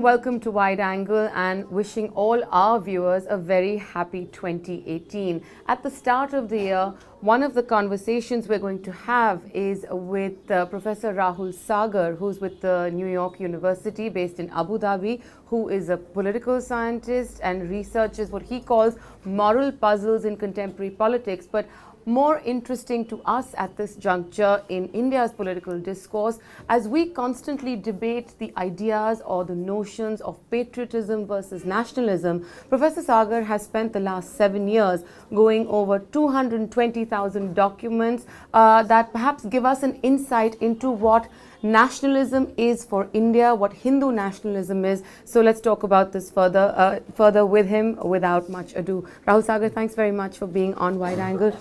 welcome to Wide Angle and wishing all our viewers a very happy 2018. At the start of the year, one of the conversations we're going to have is with Professor Rahul Sagar, who's with the New York University based in Abu Dhabi, who is a political scientist and researches what he calls moral puzzles in contemporary politics. But more interesting to us at this juncture in India's political discourse, as we constantly debate the ideas or the notions of patriotism versus nationalism, Professor Sagar has spent the last 7 years going over 220,000 documents that perhaps give us an insight into what nationalism is for India, what Hindu nationalism is. So let's talk about this further with him without much ado. Rahul Sagar, thanks very much for being on Wide Angle.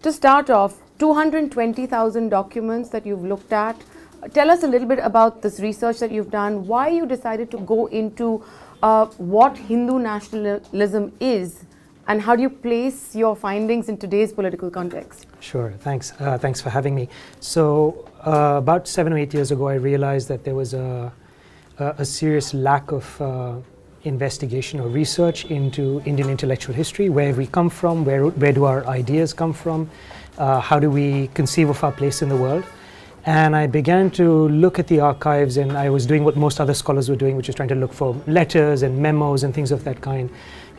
To start off, 220,000 documents that you've looked at. Tell us a little bit about this research that you've done, why you decided to go into what Hindu nationalism is, and how do you place your findings in today's political context? Sure, thanks. Thanks for having me. So about 7 or 8 years ago, I realized that there was a serious lack of investigation or research into Indian intellectual history, where we come from, where do our ideas come from, how do we conceive of our place in the world. And I began to look at the archives, and I was doing what most other scholars were doing, which is trying to look for letters and memos and things of that kind.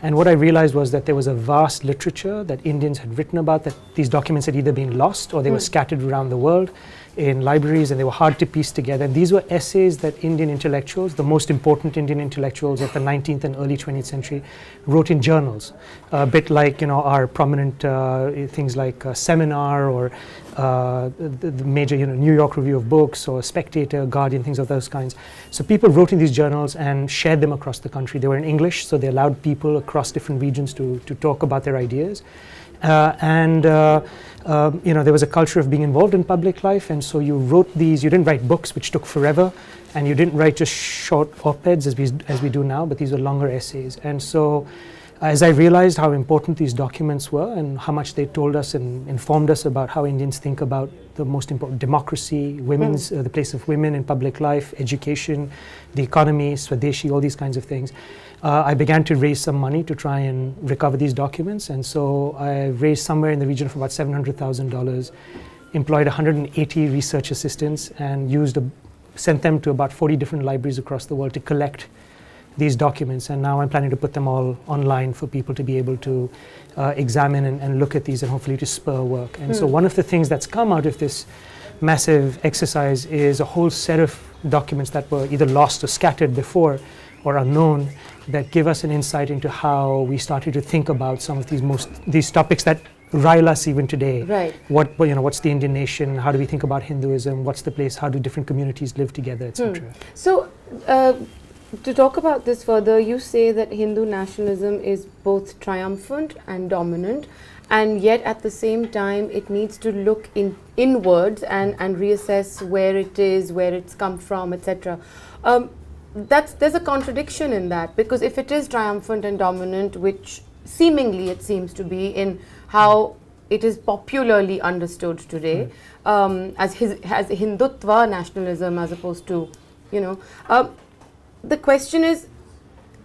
And what I realized was that there was a vast literature that Indians had written about, that these documents had either been lost or they were scattered around the world in libraries, and they were hard to piece together. And these were essays that Indian intellectuals, the most important Indian intellectuals of the 19th and early 20th century, wrote in journals, a bit like, our prominent things like Seminar or the major, New York Review of Books or Spectator, Guardian, things of those kinds. So people wrote in these journals and shared them across the country. They were in English, so they allowed people across different regions to talk about their ideas. There was a culture of being involved in public life, and so you wrote these. You didn't write books, which took forever, and you didn't write just short op-eds as we do now, but these were longer essays. And so as I realized how important these documents were and how much they told us and informed us about how Indians think about the most important democracy, women's the place of women in public life, education, the economy, Swadeshi, all these kinds of things, I began to raise some money to try and recover these documents. And so I raised somewhere in the region of about $700,000, employed 180 research assistants, and sent them to about 40 different libraries across the world to collect these documents. And now I'm planning to put them all online for people to be able to examine and look at these, and hopefully to spur work. And so one of the things that's come out of this massive exercise is a whole set of documents that were either lost or scattered before or unknown, that give us an insight into how we started to think about some of these topics that rile us even today. Right. What's the Indian nation? How do we think about Hinduism? What's the place? How do different communities live together, etc. So, to talk about this further, you say that Hindu nationalism is both triumphant and dominant, and yet at the same time it needs to look inwards and reassess where it is, where it's come from, etc. There's a contradiction in that, because if it is triumphant and dominant, which seemingly it seems to be in how it is popularly understood today, as Hindutva nationalism, as opposed to, the question is,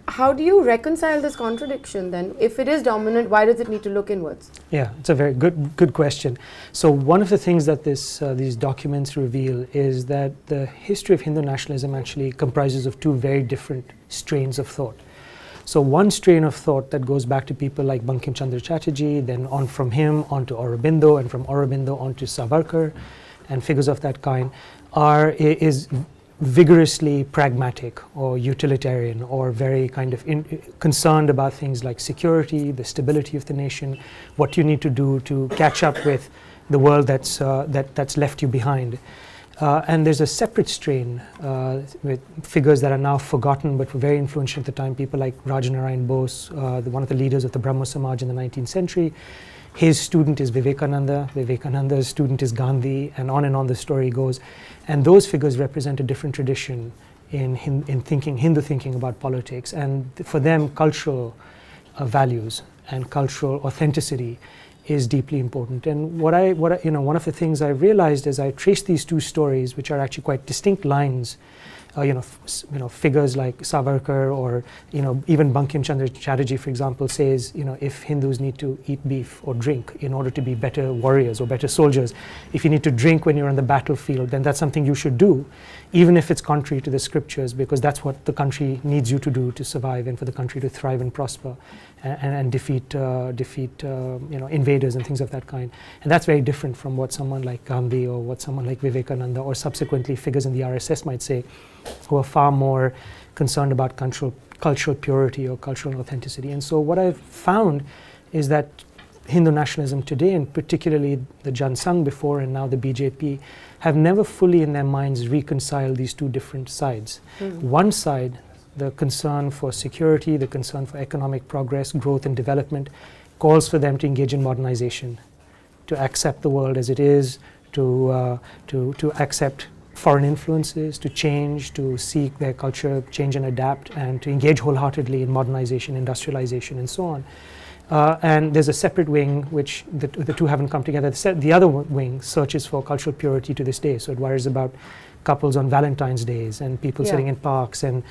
how do you reconcile this contradiction then? If it is dominant, why does it need to look inwards? Yeah, it's a very good question. So one of the things that these documents reveal is that the history of Hindu nationalism actually comprises of two very different strains of thought. So one strain of thought that goes back to people like Bankim Chandra Chatterjee, then on from him onto Aurobindo, and from Aurobindo onto Savarkar and figures of that kind, is vigorously pragmatic or utilitarian, or very kind of concerned about things like security, the stability of the nation, what you need to do to catch up with the world that's left you behind. And there's a separate strain with figures that are now forgotten but were very influential at the time, people like Rajanarayan Bose, one of the leaders of the Brahmo Samaj in the 19th century. His student is Vivekananda, Vivekananda's student is Gandhi, and on the story goes. And those figures represent a different tradition in Hindu thinking about politics. And for them, cultural values and cultural authenticity is deeply important. And one of the things I realized as I traced these two stories, which are actually quite distinct lines figures like Savarkar or even Bankim Chandra Chatterjee, for example, says if Hindus need to eat beef or drink in order to be better warriors or better soldiers, if you need to drink when you're on the battlefield, then that's something you should do, even if it's contrary to the scriptures, because that's what the country needs you to do to survive and for the country to thrive and prosper and defeat invaders and things of that kind. And that's very different from what someone like Gandhi or what someone like Vivekananda or subsequently figures in the RSS might say, who are far more concerned about cultural purity or cultural authenticity. And so what I've found is that Hindu nationalism today, and particularly the Jan Sangh before and now the BJP, have never fully in their minds reconciled these two different sides. One side, the concern for security, the concern for economic progress, growth and development, calls for them to engage in modernization, to accept the world as it is, to accept foreign influences, to change, to seek their culture, change and adapt, and to engage wholeheartedly in modernization, industrialization, and so on. And there's a separate wing which the two haven't come together. The other wing searches for cultural purity to this day. So it worries about couples on Valentine's days and people sitting in parks and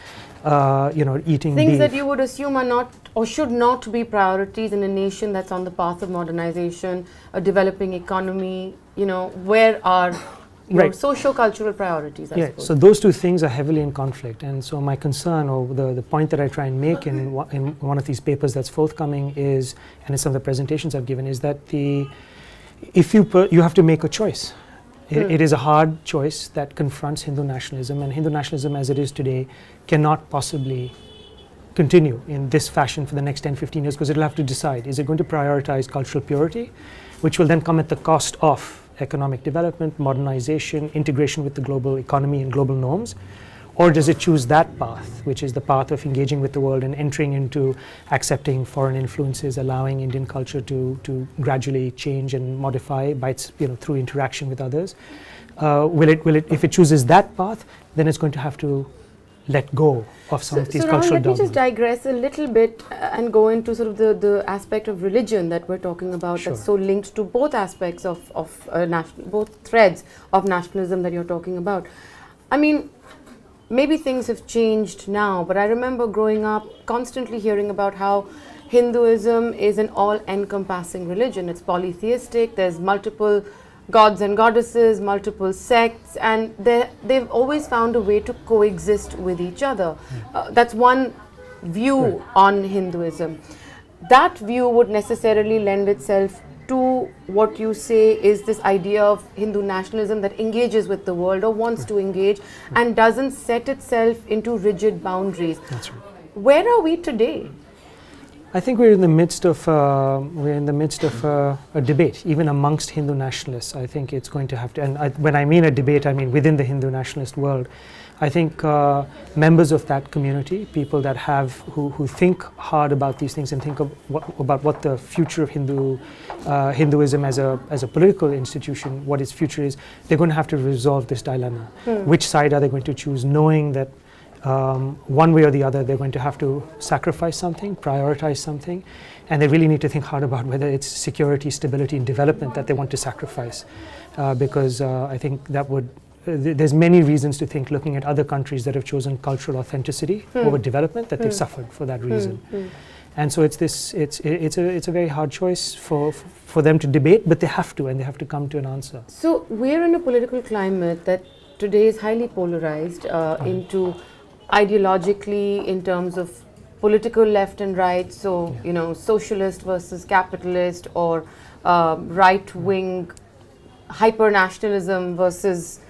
eating things beef. that you would assume are not or should not be priorities in a nation that's on the path of modernization, a developing economy. Where are your socio-cultural priorities, I suppose. So those two things are heavily in conflict, and so my concern, or the point that I try and make in one of these papers that's forthcoming is, and in some of the presentations I've given, is that you have to make a choice. It is a hard choice that confronts Hindu nationalism, and Hindu nationalism as it is today cannot possibly continue in this fashion for the next 10, 15 years, because it'll have to decide, is it going to prioritize cultural purity, which will then come at the cost of economic development, modernization, integration with the global economy and global norms, or does it choose that path, which is the path of engaging with the world and entering into accepting foreign influences, allowing Indian culture to gradually change and modify by its, through interaction with others? If it chooses that path, then it's going to have to let go of some of these cultural dogmas. Let me just digress a little bit and go into sort of the aspect of religion that we're talking about, that's so linked to both aspects of both threads of nationalism that you're talking about. I mean, maybe things have changed now, but I remember growing up constantly hearing about how Hinduism is an all-encompassing religion. It's polytheistic, there's multiple gods and goddesses, multiple sects, and they've always found a way to coexist with each other. That's one view on Hinduism. That view would necessarily lend itself to what you say is this idea of Hindu nationalism that engages with the world or wants to engage and doesn't set itself into rigid boundaries. That's right. Where are we today? I think we're in the midst of a debate, even amongst Hindu nationalists. I think it's going to have to, and when I mean a debate, I mean within the Hindu nationalist world. I think members of that community, people that who think hard about these things and think about what the future of Hinduism as a political institution, what its future is, they're going to have to resolve this dilemma. Which side are they going to choose, knowing that one way or the other they're going to have to sacrifice something, prioritize something, and they really need to think hard about whether it's security, stability, and development that they want to sacrifice, because I think that would there's many reasons to think, looking at other countries that have chosen cultural authenticity over development, that they've suffered for that reason. And so it's a very hard choice for them to debate, but they have to, and they have to come to an answer. So we're in a political climate that today is highly polarized into ideologically, in terms of political left and right, so socialist versus capitalist, or right-wing hyper-nationalism versus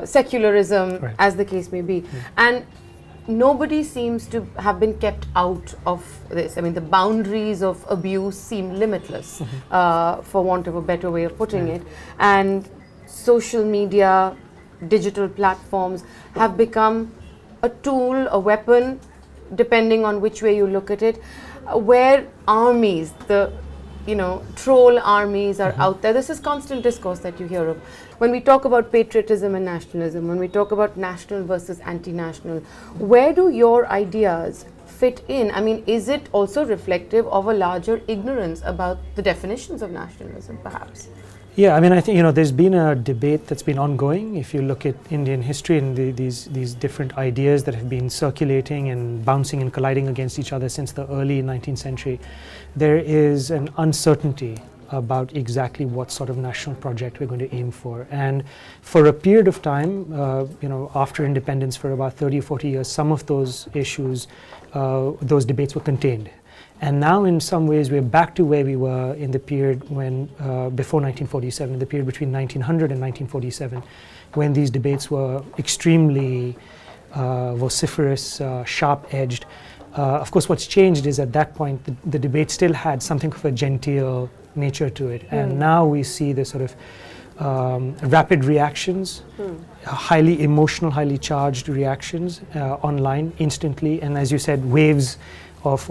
secularism, as the case may be. And nobody seems to have been kept out of this. I mean, the boundaries of abuse seem limitless, for want of a better way of putting it. And social media, digital platforms have become a tool, a weapon, depending on which way you look at it, where armies, the troll armies are out there. This is constant discourse that you hear of. When we talk about patriotism and nationalism, when we talk about national versus anti-national, where do your ideas fit in? I mean, is it also reflective of a larger ignorance about the definitions of nationalism, perhaps? Yeah, I mean, I think, there's been a debate that's been ongoing. If you look at Indian history and these different ideas that have been circulating and bouncing and colliding against each other since the early 19th century, there is an uncertainty about exactly what sort of national project we're going to aim for. And for a period of time, after independence, for about 30 or 40 years, some of those issues, those debates were contained. And now in some ways we're back to where we were in the period when, before 1947, the period between 1900 and 1947, when these debates were extremely vociferous, sharp-edged. Of course, what's changed is at that point the debate still had something of a genteel nature to it. And now we see the sort of rapid reactions, highly emotional, highly charged reactions online instantly. And as you said, waves of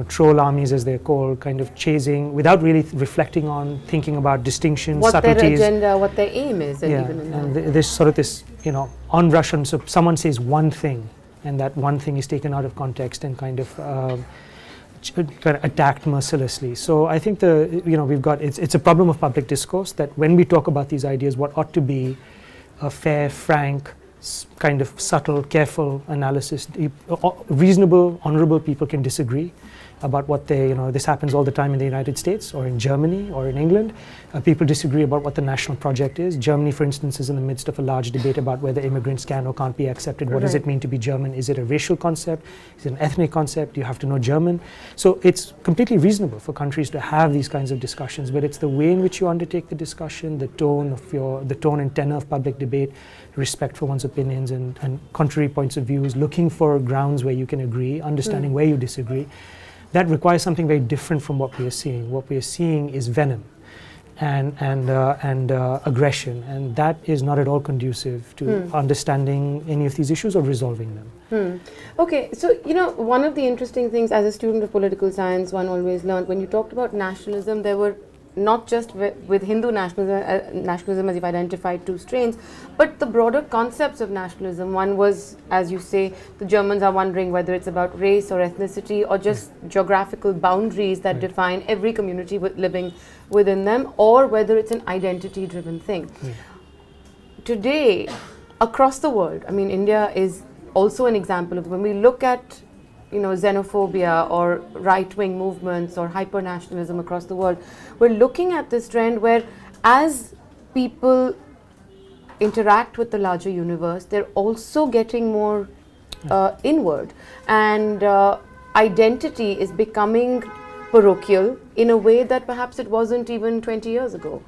troll armies, as they're called, kind of chasing without really reflecting on, thinking about distinctions, what subtleties. Their agenda, what their aim is, and yeah, even in and that. there's sort of this, onrush on. So someone says one thing, and that one thing is taken out of context and kind of attacked mercilessly. So I think we've got it's a problem of public discourse that when we talk about these ideas, what ought to be a fair, frank, kind of subtle, careful analysis. Reasonable, honorable people can disagree about what they, this happens all the time in the United States or in Germany or in England. People disagree about what the national project is. Germany, for instance, is in the midst of a large debate about whether immigrants can or can't be accepted. What does it mean to be German? Is it a racial concept? Is it an ethnic concept? Do you have to know German? So it's completely reasonable for countries to have these kinds of discussions, but it's the way in which you undertake the discussion, the tone and tenor of public debate, respect for one's opinions and contrary points of views, looking for grounds where you can agree, understanding where you disagree. That requires something very different from what we are seeing. What we are seeing is venom and aggression, and that is not at all conducive to understanding any of these issues or resolving them. Okay, so one of the interesting things as a student of political science one always learned, when you talked about nationalism, there were not just with Hindu nationalism as you've identified two strains, but the broader concepts of nationalism. One was, as you say, the Germans are wondering whether it's about race or ethnicity or just geographical boundaries that define every community living within them, or whether it's an identity-driven thing. Today, across the world, I mean, India is also an example of when we look at xenophobia or right-wing movements or hyper-nationalism across the world, we're looking at this trend where as people interact with the larger universe, they're also getting more inward, and identity is becoming parochial in a way that perhaps it wasn't even 20 years ago.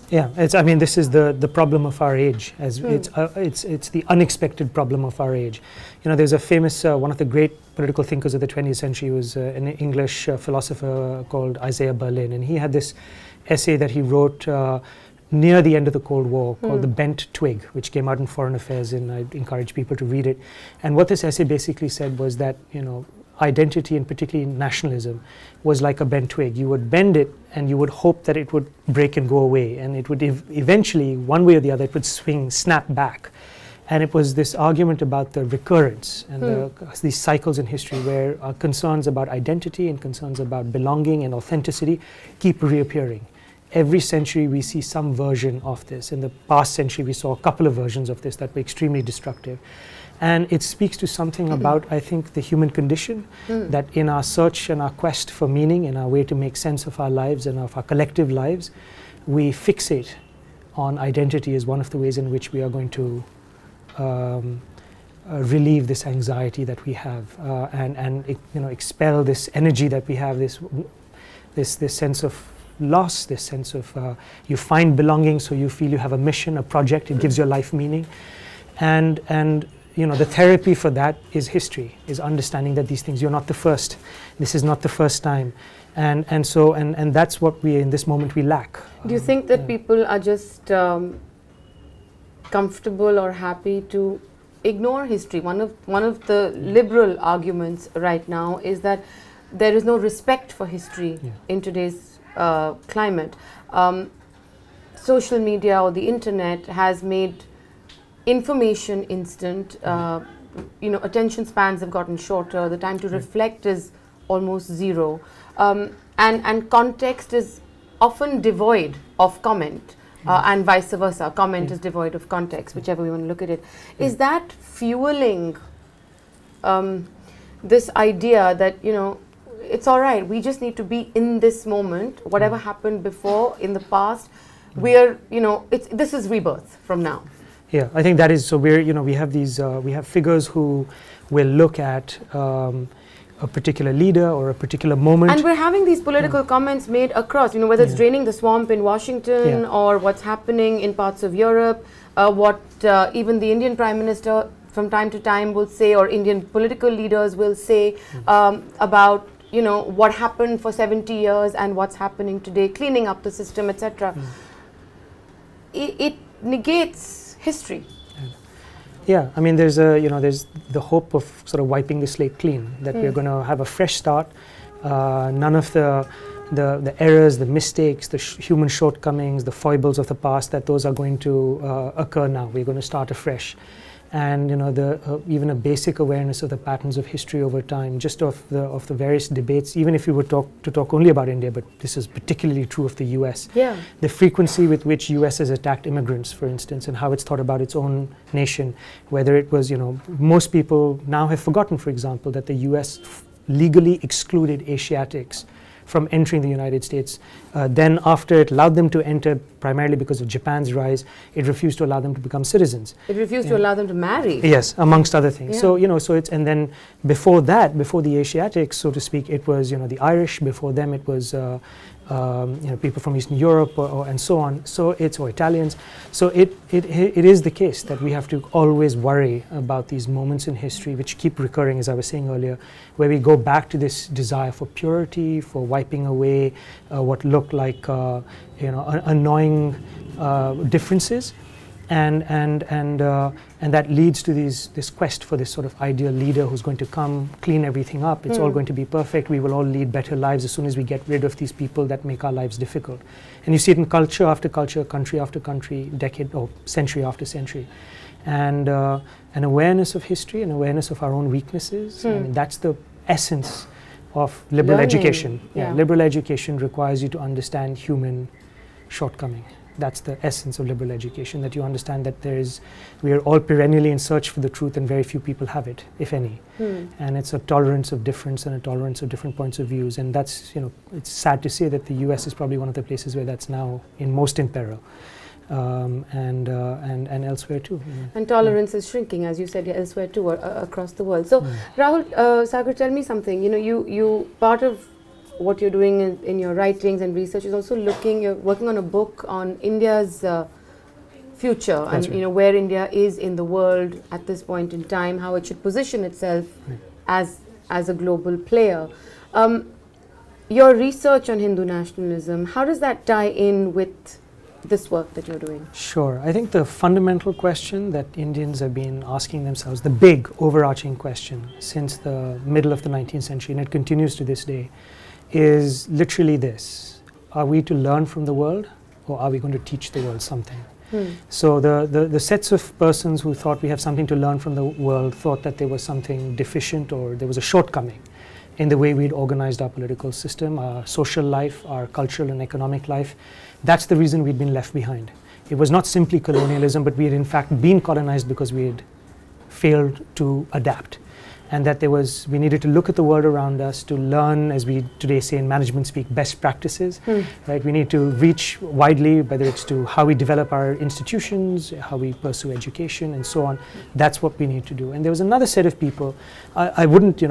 This is the problem of our age. It's the unexpected problem of our age. There's a famous one of the great political thinkers of the 20th century was an English philosopher called Isaiah Berlin, and he had this essay that he wrote near the end of the Cold War called The Bent Twig, which came out in Foreign Affairs, and I encourage people to read it. And what this essay basically said was that identity, and particularly nationalism, was like a bent twig. You would bend it and you would hope that it would break and go away, and it would eventually, one way or the other, it would snap back. And it was this argument about the recurrence and these cycles in history where concerns about identity and concerns about belonging and authenticity keep reappearing. Every century we see some version of this. In the past century we saw a couple of versions of this that were extremely destructive. And it speaks to something about, I think, the human condition, that in our search and our quest for meaning, in our way to make sense of our lives and of our collective lives, we fixate on identity as one of the ways in which we are going to relieve this anxiety that we have and expel this energy that we have, this sense of loss, this sense of you find belonging, so you feel you have a mission, a project, it gives your life meaning. And the therapy for that is history, is understanding that these things, you're not the first, this is not the first time. And that's what we, in this moment, we lack. Do you think that people are just comfortable or happy to ignore history? One of the liberal arguments right now is that there is no respect for history in today's climate. Social media or the internet has made information instant. attention spans have gotten shorter, the time to reflect is almost zero, and context is often devoid of comment, and vice versa. Comment is devoid of context, whichever we want to look at it. Is that fueling this idea that, it's all right, we just need to be in this moment, whatever happened before in the past, we're, this is rebirth from now? Yeah, I think that is, so we have these, we have figures who will look at a particular leader or a particular moment. And we're having these political comments made across, whether it's draining the swamp in Washington or what's happening in parts of Europe, what even the Indian Prime Minister from time to time will say, or Indian political leaders will say about, what happened for 70 years and what's happening today, cleaning up the system, etc. It negates history. Yeah, I mean, there's the hope of sort of wiping the slate clean, that we're going to have a fresh start. None of the errors, the mistakes, the human shortcomings, the foibles of the past, that those are going to occur now. We're going to start afresh. And even a basic awareness of the patterns of history over time, just of the various debates. Even if we were to talk only about India, but this is particularly true of the U.S. Yeah. The frequency with which U.S. has attacked immigrants, for instance, and how it's thought about its own nation. Whether it was, most people now have forgotten, for example, that the U.S. legally excluded Asiatics from entering the United States. Then after it allowed them to enter, primarily because of Japan's rise, it refused to allow them to become citizens. It refused to allow them to marry. Yes, amongst other things. Yeah. So, so it's, and then before that, before the Asiatics, so to speak, it was, the Irish. Before them, it was, people from Eastern Europe and so on. So it's, or Italians. So it is the case that we have to always worry about these moments in history which keep recurring, as I was saying earlier, where we go back to this desire for purity, for wiping away what looked like, annoying differences. And that leads to this quest for this sort of ideal leader who's going to come, clean everything up. It's all going to be perfect. We will all lead better lives as soon as we get rid of these people that make our lives difficult. And you see it in culture after culture, country after country, decade or century after century. And an awareness of history, an awareness of our own weaknesses. I mean, that's the essence of liberal education. Yeah. Liberal education requires you to understand human shortcoming. That's the essence of liberal education, that you understand that we are all perennially in search for the truth, and very few people have it, if any. And it's a tolerance of difference and a tolerance of different points of views. And that's, it's sad to say that the US is probably one of the places where that's now most in peril. And elsewhere too. And tolerance is shrinking, as you said, elsewhere too, across the world. So, Rahul Sagar, tell me something. You part of what you're doing in your writings and research is also you're working on a book on India's future. That's and right. Where India is in the world at this point in time, how it should position itself as a global player. Your research on Hindu nationalism, how does that tie in with this work that you're doing? Sure. I think the fundamental question that Indians have been asking themselves, the big overarching question since the middle of the 19th century, and it continues to this day, is literally this: are we to learn from the world, or are we going to teach the world something? So the sets of persons who thought we have something to learn from the world thought that there was something deficient, or there was a shortcoming in the way we'd organized our political system, our social life, our cultural and economic life. That's the reason we'd been left behind. It was not simply colonialism, but we had in fact been colonized because we had failed to adapt. And that we needed to look at the world around us to learn, as we today say in management speak, best practices, right? We need to reach widely, whether it's to how we develop our institutions, how we pursue education, and so on. That's what we need to do. And there was another set of people. I wouldn't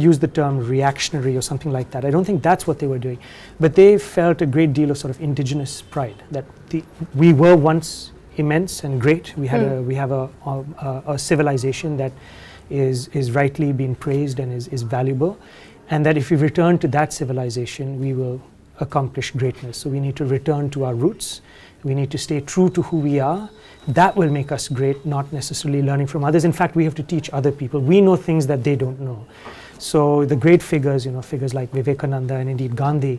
use the term reactionary or something like that. I don't think that's what they were doing, but they felt a great deal of sort of indigenous pride that we were once immense and great. We have a civilization that is rightly being praised and is valuable, and that if we return to that civilization, we will accomplish greatness. So we need to return to our roots. We need to stay true to who we are. That will make us great, not necessarily learning from others. In fact, we have to teach other people. We know things that they don't know. So the great figures, figures like Vivekananda and indeed Gandhi,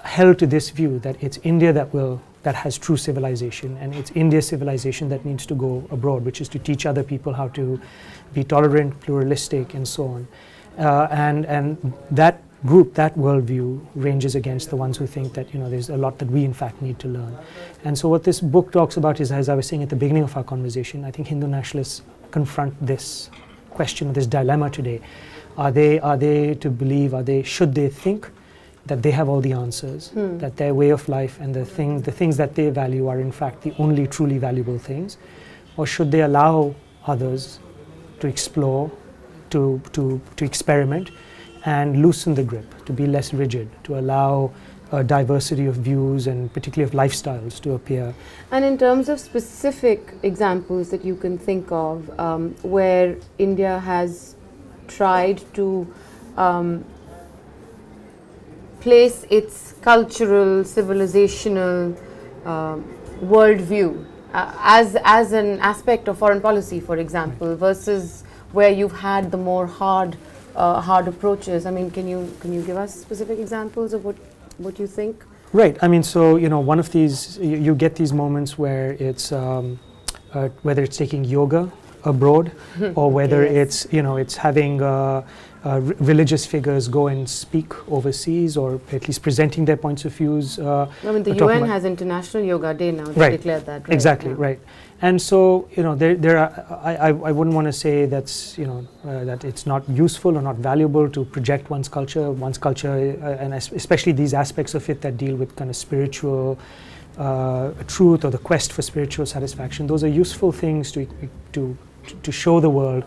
held to this view that it's India that will that has true civilization, and it's India's civilization that needs to go abroad, which is to teach other people how to be tolerant, pluralistic, and so on. And that group, that worldview, ranges against the ones who think that there's a lot that we in fact need to learn. And so what this book talks about is, as I was saying at the beginning of our conversation, I think Hindu nationalists confront this question, this dilemma today. Are they to believe? Should they think that they have all the answers, that their way of life and the things that they value are in fact the only truly valuable things, or should they allow others to explore, to experiment, and loosen the grip, to be less rigid, to allow a diversity of views and particularly of lifestyles to appear? And in terms of specific examples that you can think of where India has tried to place its cultural, civilizational worldview as an aspect of foreign policy, for example, versus where you've had the more hard approaches. I mean, can you give us specific examples of what you think? Right. I mean, so one of these, you get these moments where it's whether it's taking yoga abroad, or whether Yes. it's having religious figures go and speak overseas, or at least presenting their points of views. I mean, the UN has International Yoga Day now. They Right. declared that. Right? Exactly, Yeah. right. And so there are. I wouldn't want to say that's that it's not useful or not valuable to project one's culture, and especially these aspects of it that deal with kind of spiritual truth or the quest for spiritual satisfaction. Those are useful things to show the world,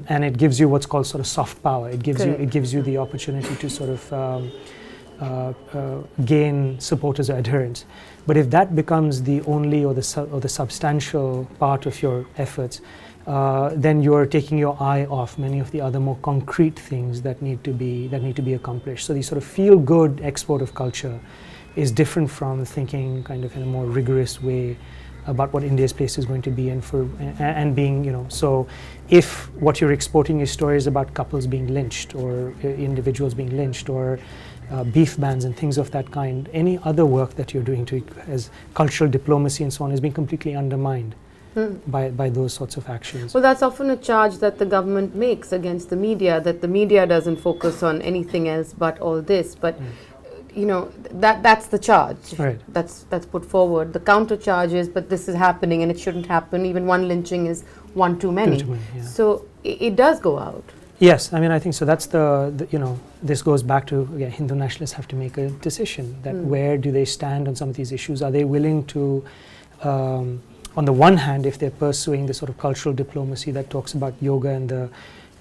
and it gives you what's called sort of soft power. It gives you the opportunity to sort of gain supporters or adherents. But if that becomes the only or the substantial part of your efforts, then you're taking your eye off many of the other more concrete things that need to be accomplished. So the sort of feel-good export of culture is different from thinking kind of in a more rigorous way about what India's place is going to be, and being, so if what you're exporting is stories about couples being lynched, or individuals being lynched, or beef bans and things of that kind, any other work that you're doing as cultural diplomacy and so on is being completely undermined by those sorts of actions. Well, that's often a charge that the government makes against the media, that the media doesn't focus on anything else but all this. But that's the charge. Right. That's put forward. The counter charge is, but this is happening and it shouldn't happen. Even one lynching is one too many. Yeah. So it does go out. Yes, I mean, I think so. That's this goes back to, Hindu nationalists have to make a decision that where do they stand on some of these issues? Are they willing to, on the one hand, if they're pursuing the sort of cultural diplomacy that talks about yoga and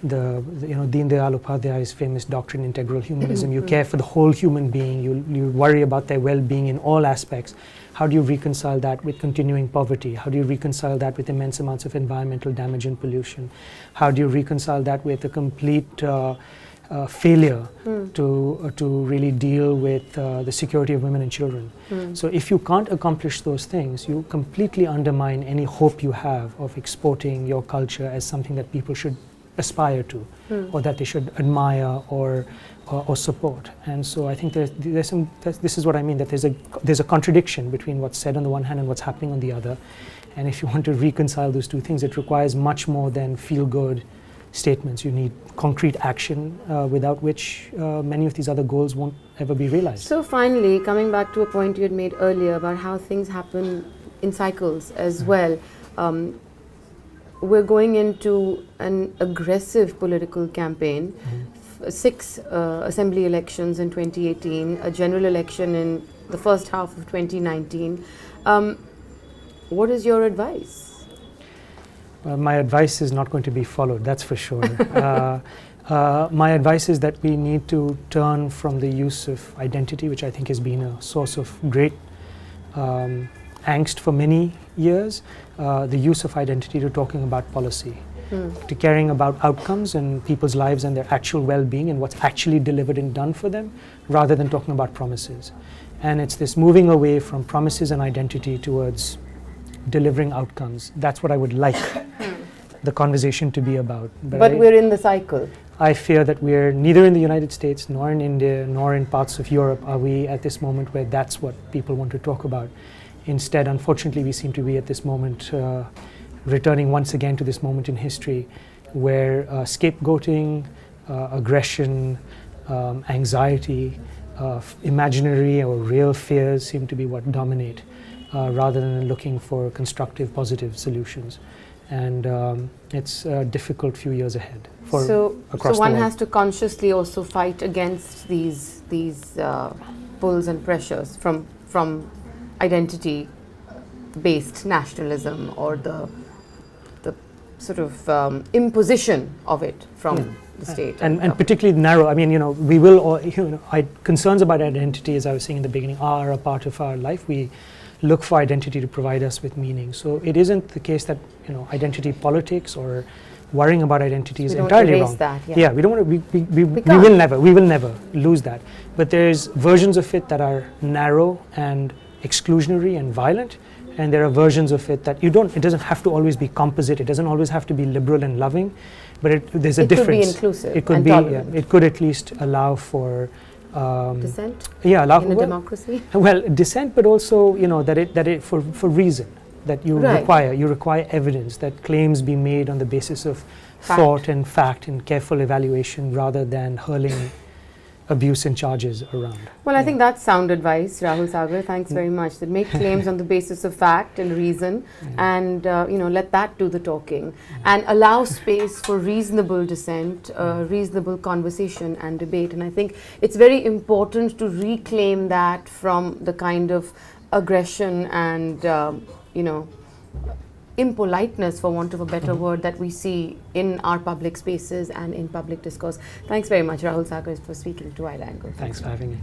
the Deen Dayal Upadhyay's famous doctrine, integral humanism, you care for the whole human being, you worry about their well-being in all aspects. How do you reconcile that with continuing poverty? How do you reconcile that with immense amounts of environmental damage and pollution? How do you reconcile that with a complete failure to really deal with the security of women and children? So if you can't accomplish those things, you completely undermine any hope you have of exporting your culture as something that people should aspire to, or that they should admire or support. And so I think there's some. This is what I mean, that there's a contradiction between what's said on the one hand and what's happening on the other. And if you want to reconcile those two things, it requires much more than feel-good statements. You need concrete action, without which many of these other goals won't ever be realized. So finally, coming back to a point you had made earlier about how things happen in cycles as well. We're going into an aggressive political campaign, 6 assembly elections in 2018, a general election in the first half of 2019. What is your advice? Well, my advice is not going to be followed, that's for sure. My advice is that we need to turn from the use of identity, which I think has been a source of great angst for many years, the use of identity, to talking about policy, to caring about outcomes and people's lives and their actual well-being and what's actually delivered and done for them, rather than talking about promises. And it's this moving away from promises and identity towards delivering outcomes. That's what I would like the conversation to be about. But we're in the cycle. I fear that we're neither in the United States, nor in India, nor in parts of Europe are we at this moment where that's what people want to talk about. Instead, unfortunately, we seem to be at this moment returning once again to this moment in history where scapegoating, aggression, anxiety, imaginary or real fears seem to be what dominate, rather than looking for constructive, positive solutions. And it's a difficult few years ahead for across so one the world. has to consciously also fight against these pulls and pressures from identity-based nationalism, or the sort of imposition of it from the state. And particularly narrow. I mean, we will all, concerns about identity, as I was saying in the beginning, are a part of our life. We look for identity to provide us with meaning. So it isn't the case that, identity politics or worrying about identity is entirely wrong. That, we don't want to, we will never lose that. But there's versions of it that are narrow and exclusionary and violent, and there are versions of it that it doesn't have to always be composite, it doesn't always have to be liberal and loving, but there's a difference. It could be inclusive. It could be, it could at least allow for dissent. Allow in a democracy. Well, dissent, but also that it for reason, that you require evidence, that claims be made on the basis of thought and fact and careful evaluation, rather than hurling abuse and charges around. Well, I think that's sound advice, Rahul Sagar. Thanks very much. That make claims on the basis of fact and reason, and let that do the talking, and allow space for reasonable dissent, reasonable conversation and debate. And I think it's very important to reclaim that from the kind of aggression and impoliteness, for want of a better word, that we see in our public spaces and in public discourse. Thanks very much, Rahul Sagar, for speaking to Wide Angle. Thanks for having me.